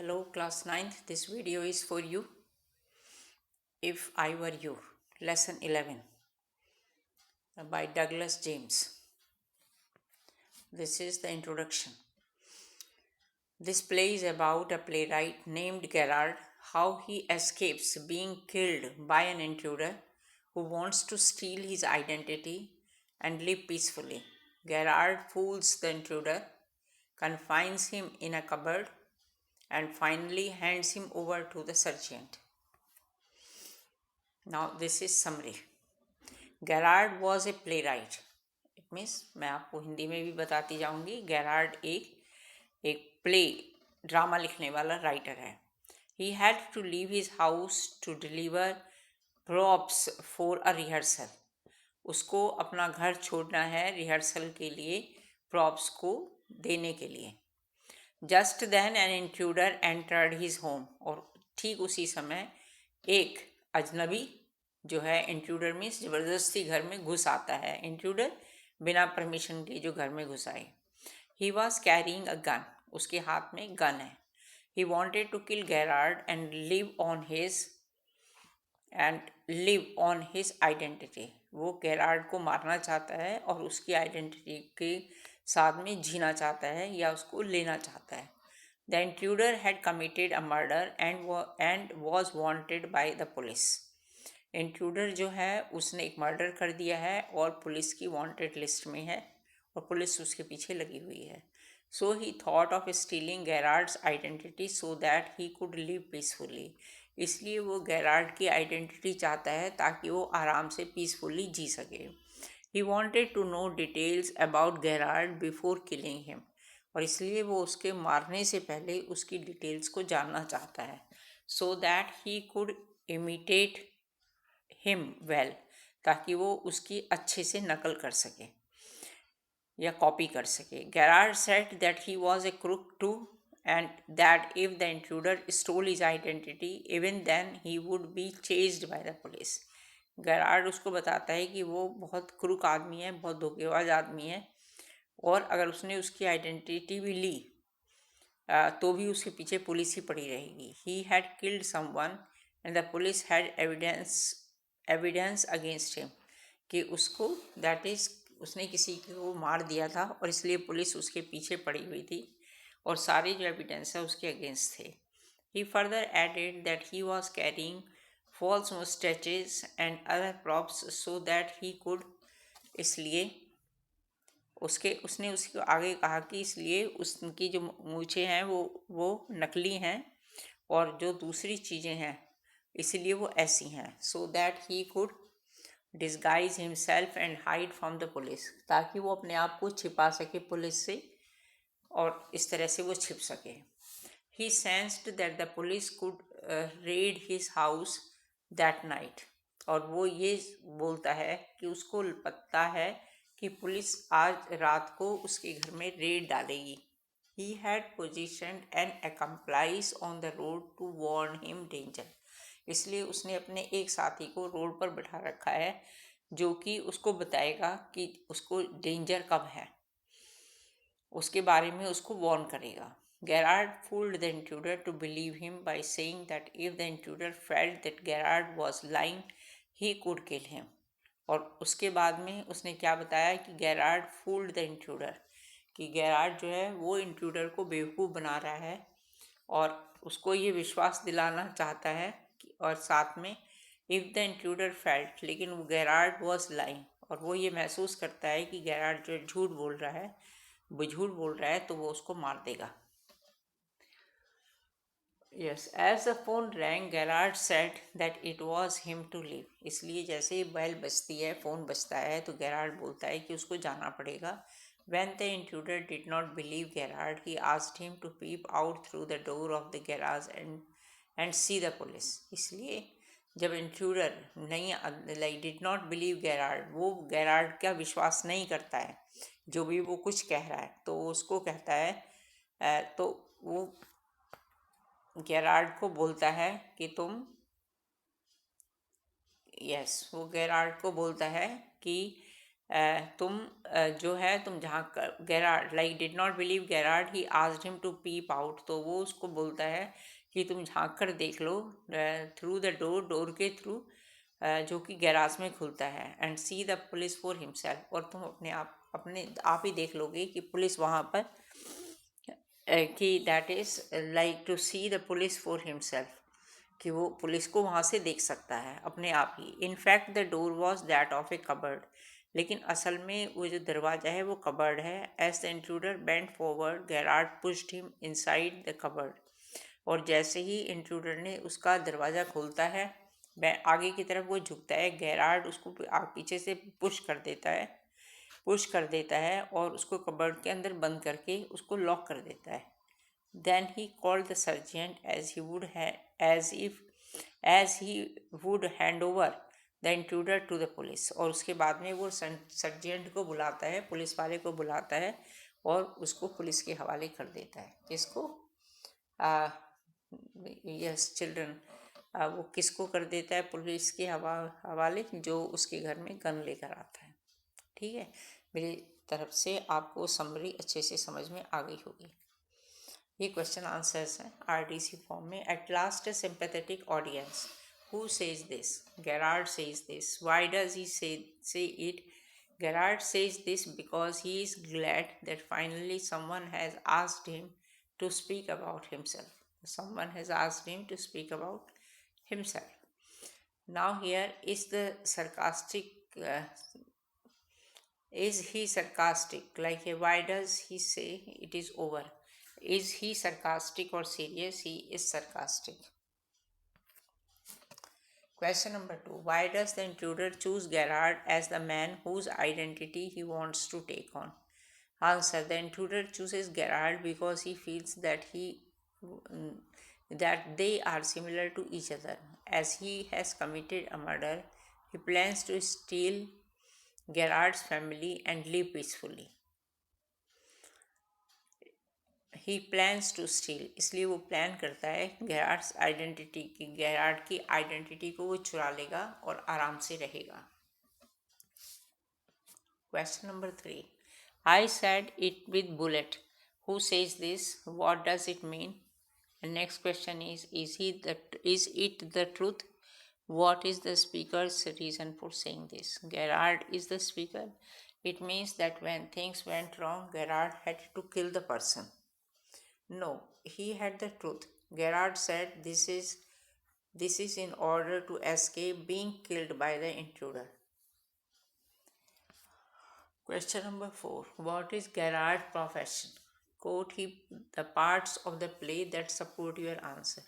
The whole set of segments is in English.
Hello class 9th, this video is for you. If I Were You, lesson 11 by Douglas James. This is the introduction. This play is about a playwright named Gerard, how he escapes being killed by an intruder who wants to steal his identity and live peacefully. Gerard fools the intruder, confines him in a cupboard, and finally hands him over to the sergeant. Now this is summary. Gerard was a playwright. It means मैं आपको हिंदी में भी बताती जाऊंगी. Gerard एक play drama लिखने वाला writer है. He had to leave his house to deliver props for a rehearsal. उसको अपना घर छोड़ना है रिहर्सल के लिए, प्रॉप्स को देने के लिए. Just then an intruder entered his home. और ठीक उसी समय एक अजनबी जो है, इंट्रूडर मीन्स ज़बरदस्ती घर में घुस आता है. इंट्रूडर बिना परमिशन के जो घर में घुस आए. He was carrying a gun. उसके हाथ में गन है. He wanted to kill Gerard and live on his identity. वो Gerard को मारना चाहता है और उसकी आइडेंटिटी के साथ में जीना चाहता है या उसको लेना चाहता है. The intruder had committed a murder and was wanted by the police. Intruder जो है उसने एक मर्डर कर दिया है और पुलिस की वांटेड लिस्ट में है और पुलिस उसके पीछे लगी हुई है. So he thought of stealing Gerard's identity so that he could live peacefully. इसलिए वो Gerard की आइडेंटिटी चाहता है ताकि वो आराम से पीसफुली जी सके. He wanted to know details about Gerard before killing him. और इसलिए वो उसके मारने से पहले उसकी डिटेल्स को जानना चाहता है. सो that he could imitate him well, ताकि वो उसकी अच्छे से नकल कर सके या कॉपी कर सके. Gerard said that he was a crook too and that if the intruder stole his identity, even then he would be chased by the police. Gerard उसको बताता है कि वो बहुत क्रूक आदमी है, बहुत धोखेबाज आदमी है और अगर उसने उसकी आइडेंटिटी भी ली तो भी उसके पीछे पुलिस ही पड़ी रहेगी. He had killed someone and the police had evidence against him. कि उसको दैट इज़ उसने किसी को मार दिया था और इसलिए पुलिस उसके पीछे पड़ी हुई थी और सारे जो एविडेंस है उसके अगेंस्ट थे. He further added that he was carrying false moustaches and other props so that he could. इसलिए उसने उसको आगे कहा कि इसलिए उसकी जो मूछें हैं वो नकली हैं और जो दूसरी चीज़ें हैं इसलिए वो ऐसी हैं. सो that he could disguise himself and hide from the police. ताकि वो अपने आप को छिपा सके पुलिस से और इस तरह से वो छिप सके. He sensed that the police could raid his house that night. और वो ये बोलता है कि उसको पता है कि पुलिस आज रात को उसके घर में रेड डालेगी. He had positioned an accomplice on the road to warn him danger. इसलिए उसने अपने एक साथी को रोड पर बिठा रखा है जो कि उसको बताएगा कि उसको डेंजर कब है, उसके बारे में उसको वार्न करेगा. Gerard fooled the intruder to believe him by saying that if the intruder felt that Gerard was lying, he could kill him. और उसके बाद में उसने क्या बताया कि Gerard fooled the intruder, कि Gerard जो है वो इंट्रूडर को बेवकूफ़ बना रहा है और उसको ये विश्वास दिलाना चाहता है और साथ में इफ़ द इंट्रूडर फेल्ट, लेकिन वो Gerard वॉज लाइंग और वो ये महसूस करता है कि Gerard जो झूठ बोल रहा है, वो झूठ बोल रहा है तो वो उसको मार देगा. Yes, as the phone rang Gerard said that it was him to leave. इसलिए जैसे ही बेल बजती है, फ़ोन बजता है तो Gerard बोलता है कि उसको जाना पड़ेगा. When the intruder did not believe Gerard, he asked him to peep out through the door of the garage and see the police. इसलिए जब इंट्रूडर नहीं डिड नॉट बिलीव Gerard, वो Gerard का विश्वास नहीं करता है जो भी वो कुछ कह रहा है, तो उसको कहता है तो वो Gerard को बोलता है कि तुम वो Gerard को बोलता है कि तुम जो है तुम जहाँ Gerard like did not believe Gerard he asked him to peep out, तो वो उसको बोलता है कि तुम झांक कर देख लो थ्रू द डोर, डोर के थ्रू जो कि गैराज में खुलता है, and C the police for himself, और तुम अपने आप ही देख लोगे कि पुलिस वहाँ पर कि that is like to see the police for himself, कि वो पुलिस को वहाँ से देख सकता है अपने आप ही। In fact the door was that of a cupboard, लेकिन असल में वो जो दरवाज़ा है वो कबर्ड है। As the intruder bent forward Gerard pushed him inside the cupboard, और जैसे ही इंट्रूडर ने उसका दरवाज़ा खोलता है, आगे की तरफ वो झुकता है, गेरार्ड उसको पीछे से पुश कर देता है और उसको कबर्ड के अंदर बंद करके उसको लॉक कर देता है। Then he called the sergeant as he would hand over the intruder to the police, और उसके बाद में वो सर्जेंट को बुलाता है, पुलिस वाले को बुलाता है और उसको पुलिस के हवाले कर देता है। किसको? यस चिल्ड्रन, वो किसको कर देता है पुलिस के हवाले? जो उसके घर में गन लेकर आता है। ठीक है, मेरी तरफ से आपको समरी अच्छे से समझ में आ गई होगी। ये क्वेश्चन आंसर्स हैं आरडीसी फॉर्म में। At last a sympathetic audience, who says this? Gerard says this. Why does he say it? Gerard says this because he is glad that finally someone has asked him to speak about himself. Someone has asked him to speak about himself. Now here is the sarcastic. Is he sarcastic? Like, why does he say it is over? Is he sarcastic or serious? He is sarcastic. Question number 2. Why does the intruder choose Gerard as the man whose identity he wants to take on? Answer. The intruder chooses Gerard because he feels that they are similar to each other. As he has committed a murder, he plans to steal Gerard's family and live peacefully. He plans to steal, इसलिए वो plan करता है Gerard की identity को वो चुरा लेगा और आराम से रहेगा। Question number 3. I said it with bullet, who says this? What does it mean? Next question is it the truth? What is the speaker's reason for saying this? Gerard is the speaker. It means that when things went wrong, Gerard had to kill the person. No, he had the truth. Gerard said this is in order to escape being killed by the intruder. Question number 4. What is Gerard's profession? Quote the parts of the play that support your answer.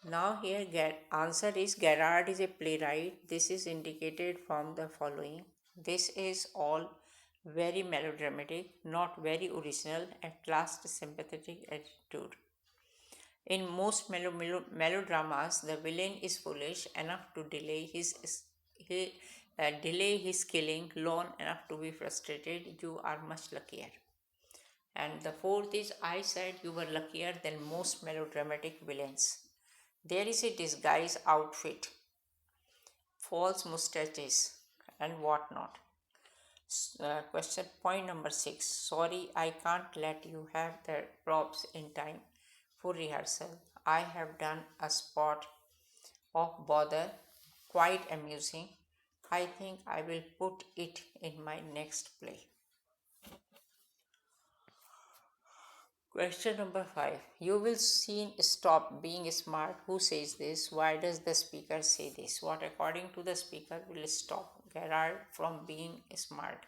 Now here answer is Gerard is a playwright. This is indicated from the following. This is all very melodramatic, not very original, at last sympathetic attitude. In most melodramas, the villain is foolish enough to delay his killing long enough to be frustrated. You are much luckier. And the fourth is, I said you were luckier than most melodramatic villains. There is a disguise outfit, false mustaches, and whatnot. Question point number 6. Sorry, I can't let you have the props in time for rehearsal. I have done a spot of bother, quite amusing. I think I will put it in my next play. Question number 5. You will soon stop being smart. Who says this? Why does the speaker say this? What, according to the speaker, will stop Gerard from being smart?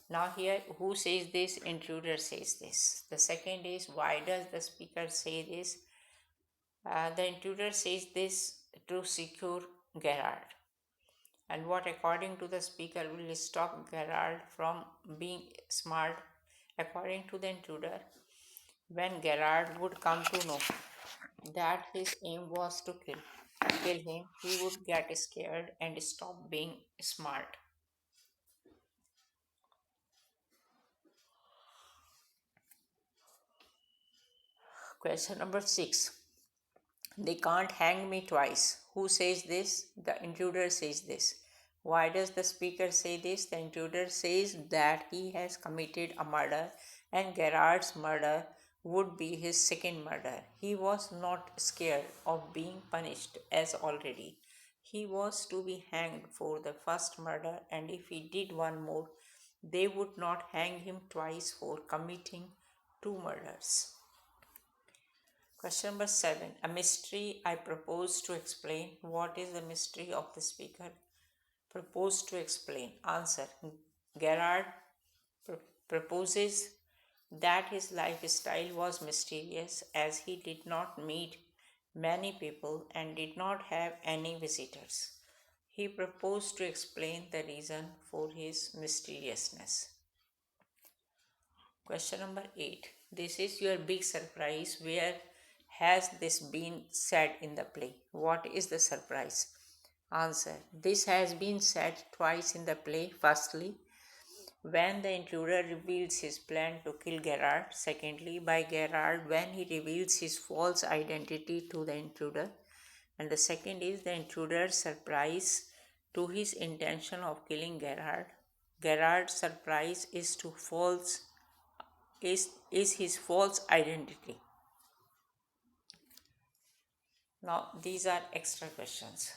Now here, who says this? Intruder says this. The second is, why does the speaker say this? The intruder says this to secure Gerard. And what, according to the speaker, will stop Gerard from being smart? According to the intruder, when Gerard would come to know that his aim was to kill him, he would get scared and stop being smart. Question number 6. They can't hang me twice. Who says this? The intruder says this. Why does the speaker say this? The intruder says that he has committed a murder and Gerard's murder would be his second murder. He was not scared of being punished as already. He was to be hanged for the first murder, and if he did one more, they would not hang him twice for committing two murders. Question number 7. A mystery I propose to explain. What is the mystery of the speaker proposed to explain? Answer. Gerard proposes that his lifestyle was mysterious as he did not meet many people and did not have any visitors. He proposed to explain the reason for his mysteriousness. Question number 8. This is your big surprise. Where has this been said in the play? What is the surprise? Answer. This has been said twice in the play. Firstly, when the intruder reveals his plan to kill Gerard. Secondly, by Gerard when he reveals his false identity to the intruder. And the second is the intruder's surprise to his intention of killing Gerard. Gerard's surprise is his false identity. Now these are extra questions.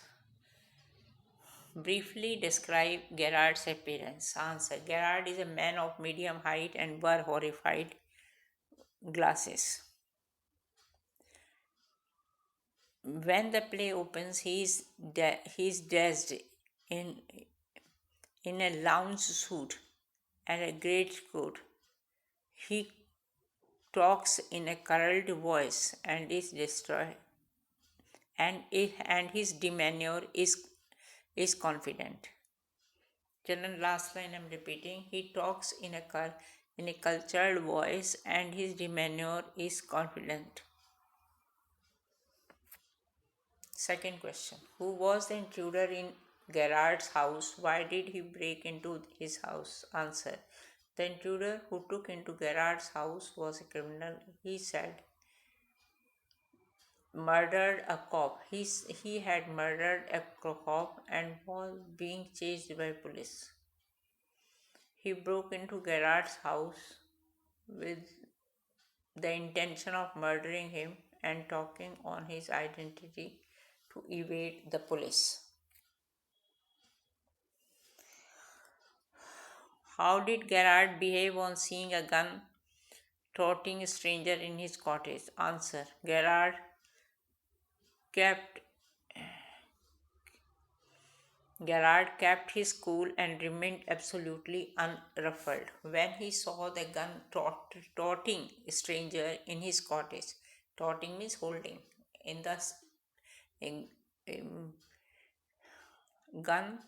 Briefly describe Gerard's appearance. Answer. Gerard is a man of medium height and wear horrified glasses. When the play opens, he is dressed in in a lounge suit and a great coat. He talks in a curled voice and is destroyed and his demeanor is confident. Children, last line I'm repeating. He talks in a cultured voice and his demeanor is confident. Second question. Who was the intruder in Gerard's house? Why did he break into his house? Answer. The intruder who took into Gerard's house was a criminal. He said murdered a cop. He had murdered a cop and was being chased by police. He broke into Gerard's house with the intention of murdering him and talking on his identity to evade the police. How did Gerard behave on seeing a gun toting stranger in his cottage? Answer. Kept Gerard kept his cool and remained absolutely unruffled when he saw the gun toting stranger in his cottage. Toting means holding. In the in, in gun,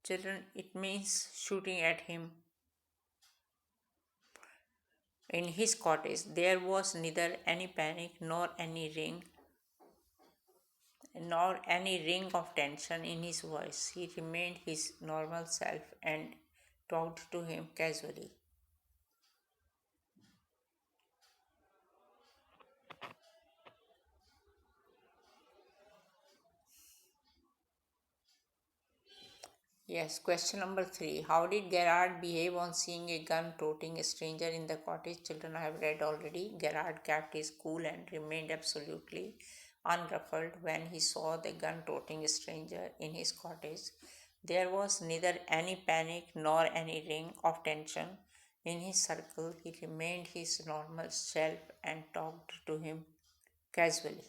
children, it means shooting at him in his cottage. There was neither any panic nor any ring of tension in his voice. He remained his normal self and talked to him casually. Yes, question number 3. How did Gerard behave on seeing a gun toting a stranger in the cottage? Children, I have read already. Gerard kept his cool and remained absolutely unruffled when he saw the gun toting stranger in his cottage. There was neither any panic nor any ring of tension in his circle. He remained his normal self and talked to him casually.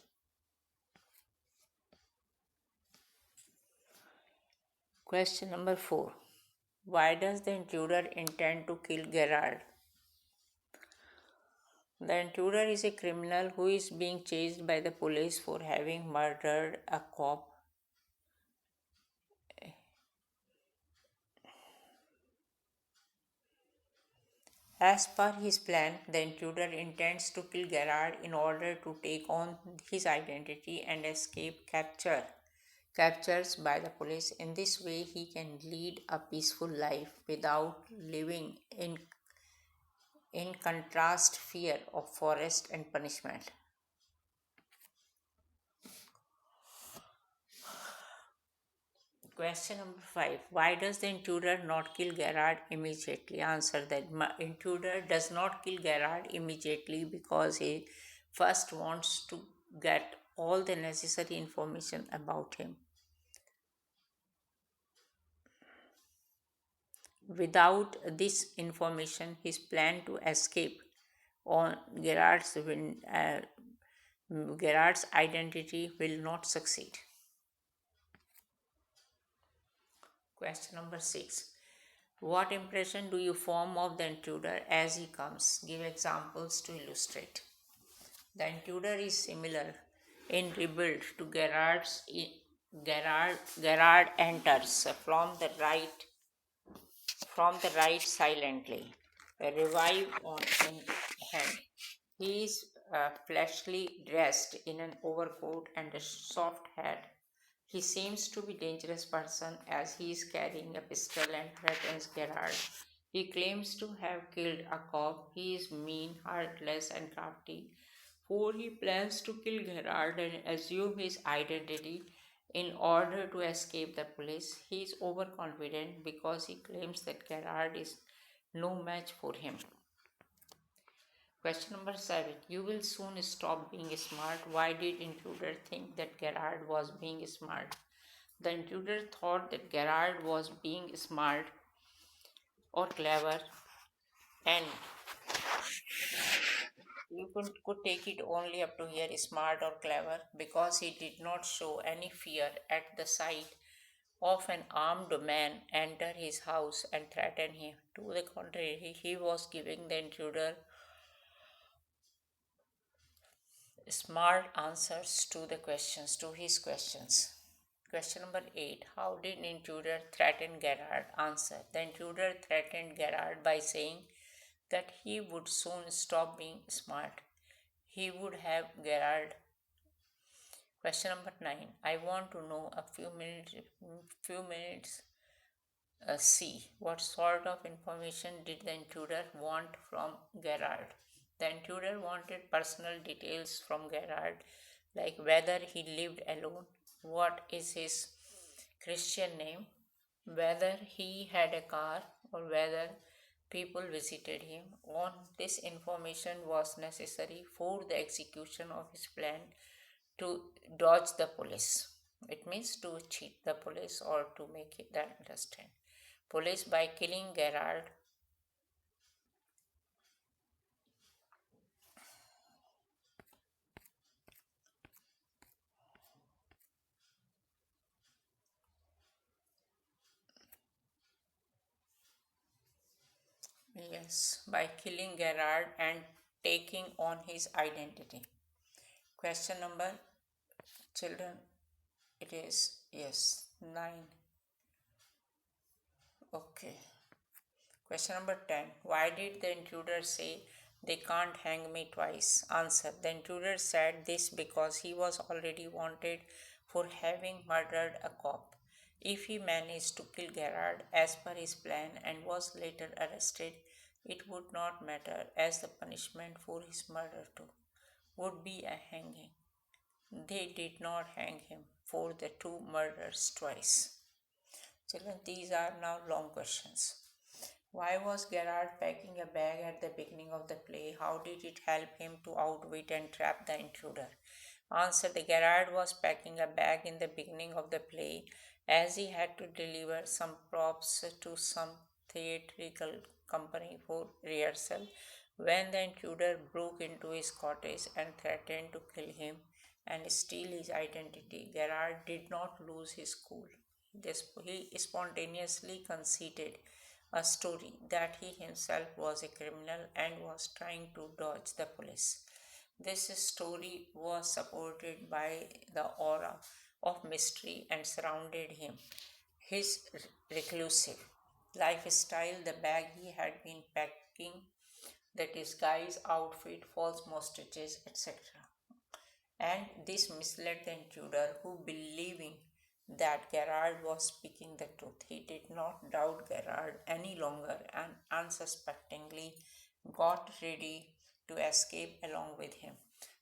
Question number 4. Why does the intruder intend to kill Gerard? The intruder is a criminal who is being chased by the police for having murdered a cop. As per his plan, the intruder intends to kill Gerard in order to take on his identity and escape captures by the police. In this way, he can lead a peaceful life without living in contrast fear of forest and punishment. Question number 5. Why does the intruder not kill Gerard immediately? Answer: that intruder does not kill Gerard immediately because he first wants to get all the necessary information about him. Without this information, his plan to escape on Gerard's identity will not succeed. Question number 6. What impression do you form of the intruder as he comes? Give examples to illustrate. The intruder is similar in rebuild to Gerard enters from the right silently, a revive on in hand. He is fleshly dressed in an overcoat and a soft hat. He seems to be a dangerous person as he is carrying a pistol and threatens Gerard. He claims to have killed a cop. He is mean, heartless, and crafty, for he plans to kill Gerard and assume his identity in order to escape the police. He is overconfident because he claims that Gerard is no match for him. Question number 7. You will soon stop being smart. Why did intruder think that Gerard was being smart? The intruder thought that Gerard was being smart or clever, and you could take it only up to here smart or clever, because he did not show any fear at the sight of an armed man enter his house and threaten him. To the contrary, he was giving the intruder smart answers to his questions. Question number 8. How did intruder threaten Gerard? Answer. The intruder threatened Gerard by saying that he would soon stop being smart. He would have Gerard. Question number 9. I want to know a few minutes. C. What sort of information did the intruder want from Gerard? The intruder wanted personal details from Gerard, like whether he lived alone, what is his Christian name, whether he had a car, or whether people visited him. All this information was necessary for the execution of his plan to dodge the police. It means to cheat the police or to make it that understand. Police by killing Gerard. Yes, by killing Gerard and taking on his identity. Question number, children, it is yes 9. Okay. Question number 10. Why did the intruder say they can't hang me twice? Answer. The intruder said this because he was already wanted for having murdered a cop. If he managed to kill Gerard as per his plan and was later arrested, it would not matter, as the punishment for his murder too would be a hanging. They did not hang him for the two murders twice. Children, these are now long questions. Why was Gerard packing a bag at the beginning of the play? How did it help him to outwit and trap the intruder? Answer. The Gerard was packing a bag in the beginning of the play as he had to deliver some props to some theatrical company for rehearsal when the intruder broke into his cottage and threatened to kill him and steal his identity. Gerard did not lose his cool. He spontaneously conceded a story that he himself was a criminal and was trying to dodge the police. This story was supported by the aura of mystery and surrounded him. His reclusive lifestyle, the bag he had been packing, the disguise outfit, false mustaches, etc. And this misled the intruder, who, believing that Gerard was speaking the truth, he did not doubt Gerard any longer and unsuspectingly got ready to escape along with him.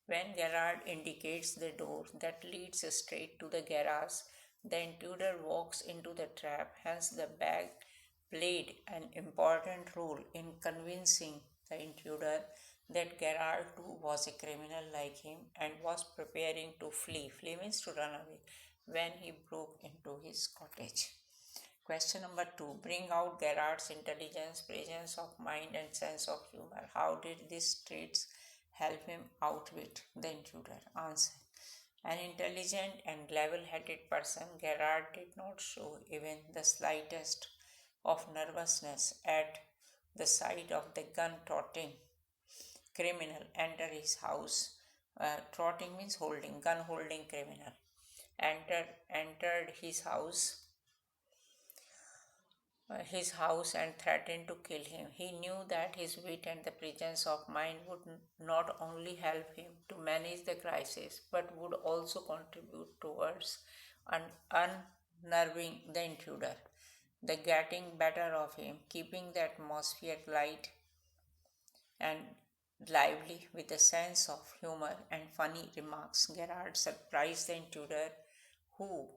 When Gerard indicates the door that leads straight to the garage, The intruder walks into the trap, hence, the bag played an important role in convincing the intruder that Gerard too was a criminal like him and was preparing to flee. Flee means to run away when he broke into his cottage. Question number two. Bring out Gerard's intelligence, presence of mind, and sense of humor. How did these traits help him outwit the intruder? Answer. An intelligent and level headed person, Gerard did not show even the slightest of nervousness at the sight of the gun toting criminal enter his house. Trotting means holding, gun holding criminal. Entered his house and threatened to kill him. He knew that his wit and the presence of mind would not only help him to manage the crisis but would also contribute towards unnerving the intruder, the getting better of him, keeping the atmosphere light and lively with a sense of humor and funny remarks. Gerard surprised the intruder who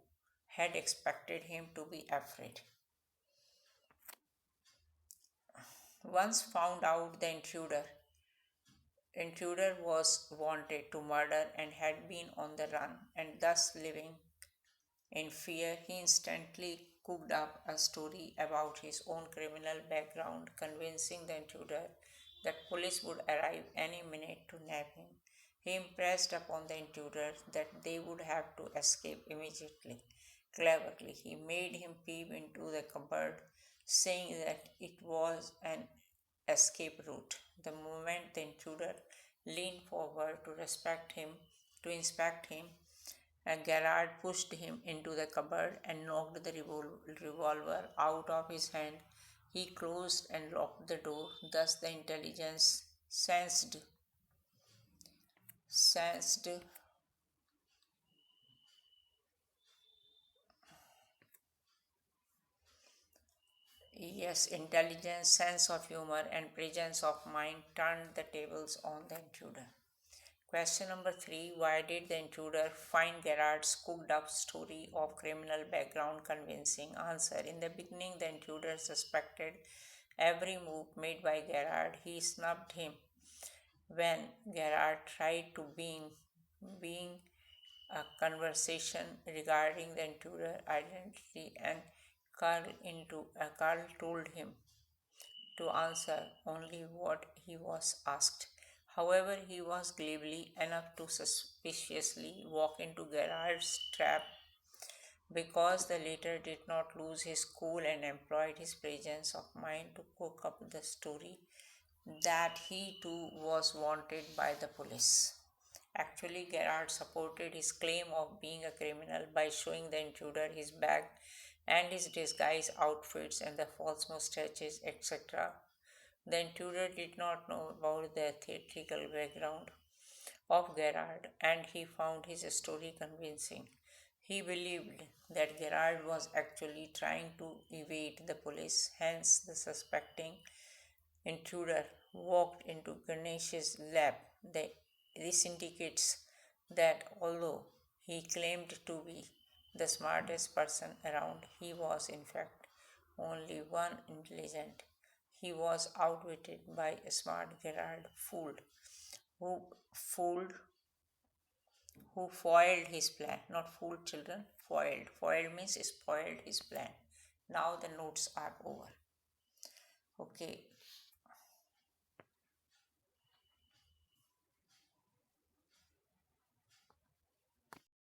had expected him to be afraid. Once found out, the intruder was wanted to murder and had been on the run, and thus living in fear. He instantly cooked up a story about his own criminal background, convincing the intruder that police would arrive any minute to nab him. He impressed upon the intruder that they would have to escape immediately. Cleverly, he made him peep into the cupboard, saying that it was an escape route. The moment the intruder leaned forward to inspect him, Gerard pushed him into the cupboard and knocked the revolver out of his hand. He closed and locked the door. Thus, the intelligence sensed yes, intelligence, sense of humor, and presence of mind turned the tables on the intruder. Question number three. Why did the intruder find Gerard's cooked up story of criminal background convincing? Answer. In the beginning, the intruder suspected every move made by Gerard. He snubbed him when Gerard tried to being a conversation regarding the intruder identity, and Carl told him to answer only what he was asked. However, he was cleverly enough to suspiciously walk into Gerard's trap because the latter did not lose his cool and employed his presence of mind to cook up the story that he too was wanted by the police. Actually, Gerard supported his claim of being a criminal by showing the intruder his bag and his disguise outfits and the false mustaches, etc. The intruder did not know about the theatrical background of Gerard, and he found his story convincing. He believed that Gerard was actually trying to evade the police, hence, the suspecting intruder walked into Ganesh's lab. This indicates that although he claimed to be the smartest person around, he was in fact only one intelligent. He was outwitted by a smart Gerard who fooled who foiled his plan. Not fooled children, foiled. Foiled means spoiled his plan. Now the notes are over. Okay,